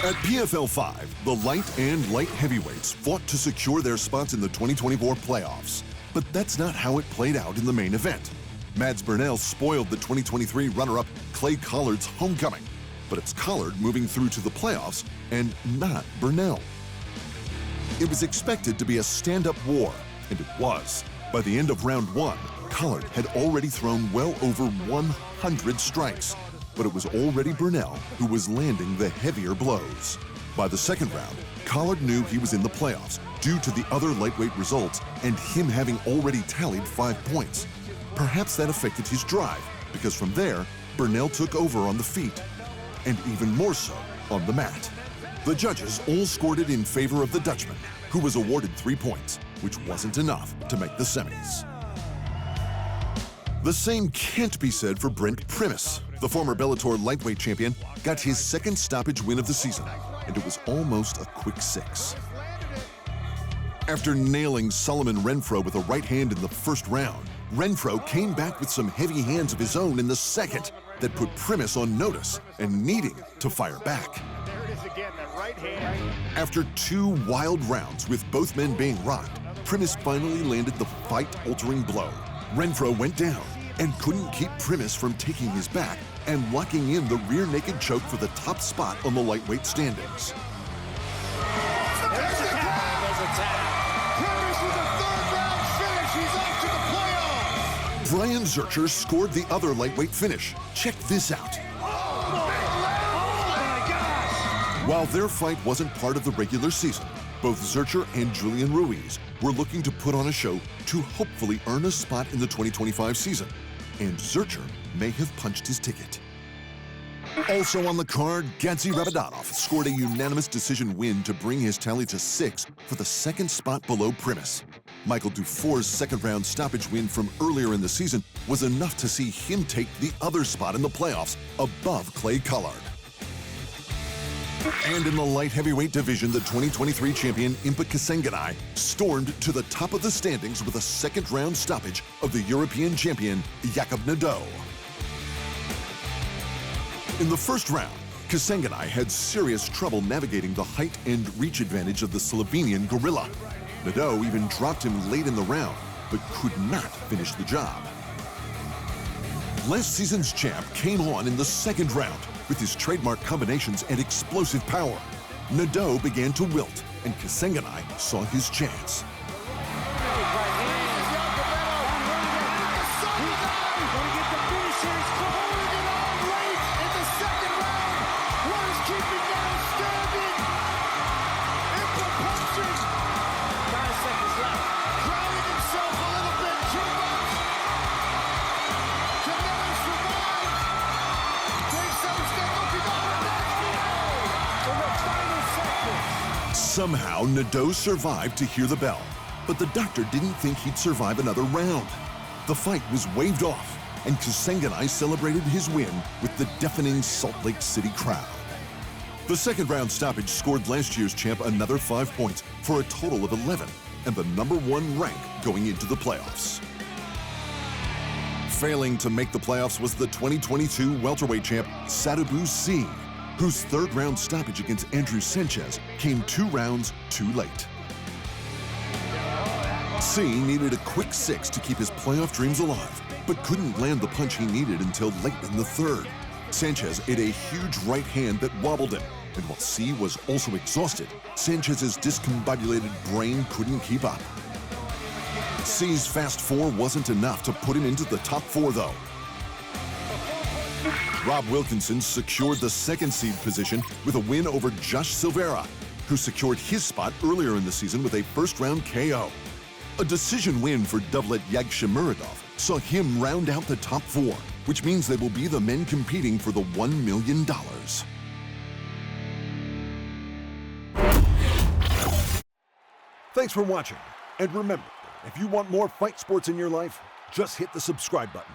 At PFL 5, the light and light heavyweights fought to secure their spots in the 2024 playoffs. But that's not how it played out in the main event. Mads Burnell spoiled the 2023 runner-up Clay Collard's homecoming. But it's Collard moving through to the playoffs and not Burnell. It was expected to be a stand-up war, and it was. By the end of round 1, Collard had already thrown well over 100 strikes. But it was already Burnell who was landing the heavier blows. By the second round, Collard knew he was in the playoffs due to the other lightweight results and him having already tallied 5 points. Perhaps that affected his drive, because from there, Burnell took over on the feet, and even more so on the mat. The judges all scored it in favor of the Dutchman, who was awarded 3 points, which wasn't enough to make the semis. The same can't be said for Brent Primus. The former Bellator lightweight champion got his second stoppage win of the season, and it was almost a quick 6. After nailing Solomon Renfro with a right hand in the first round, Renfro came back with some heavy hands of his own in the second that put Primus on notice and needing to fire back. There it is again, that right hand. After 2 wild rounds with both men being rocked, Primus finally landed the fight-altering blow. Renfro went down and couldn't keep Primus from taking his back and locking in the rear naked choke for the top spot on the lightweight standings. There's a tap. Primus with a third-round finish. He's off to the playoffs. Brian Zurcher scored the other lightweight finish. Check this out. Oh my gosh! While their fight wasn't part of the regular season, both Zurcher and Julian Ruiz were looking to put on a show to hopefully earn a spot in the 2025 season. And Zurcher may have punched his ticket. Also on the card, Gadzi Rabadanov scored a unanimous decision win to bring his tally to 6 for the second spot below Primus. Michael Dufour's second-round stoppage win from earlier in the season was enough to see him take the other spot in the playoffs above Clay Collard. And in the light heavyweight division, the 2023 champion Impa Kasenganay stormed to the top of the standings with a second-round stoppage of the European champion Jakub Nadeau. In the first round, Kasenganay had serious trouble navigating the height and reach advantage of the Slovenian gorilla. Nadeau even dropped him late in the round, but could not finish the job. Last season's champ came on in the second round with his trademark combinations and explosive power. Nadeau began to wilt, and Kasenganay saw his chance. Somehow, Nadeau survived to hear the bell, but the doctor didn't think he'd survive another round. The fight was waved off, and Kasenganay celebrated his win with the deafening Salt Lake City crowd. The second-round stoppage scored last year's champ another 5 points for a total of 11, and the #1 rank going into the playoffs. Failing to make the playoffs was the 2022 welterweight champ Sadibou Sy, whose third-round stoppage against Andrew Sanchez came 2 rounds too late. Sy needed a quick 6 to keep his playoff dreams alive, but couldn't land the punch he needed until late in the third. Sanchez hit a huge right hand that wobbled him, and while Sy was also exhausted, Sanchez's discombobulated brain couldn't keep up. Sy's fast 4 wasn't enough to put him into the top 4, though. Rob Wilkinson secured the second seed position with a win over Josh Silveira, who secured his spot earlier in the season with a first-round KO. A decision win for Davlet Yagshimuradov saw him round out the top 4, which means they will be the men competing for the $1 million. Thanks for watching, and remember, if you want more fight sports in your life, just hit the subscribe button.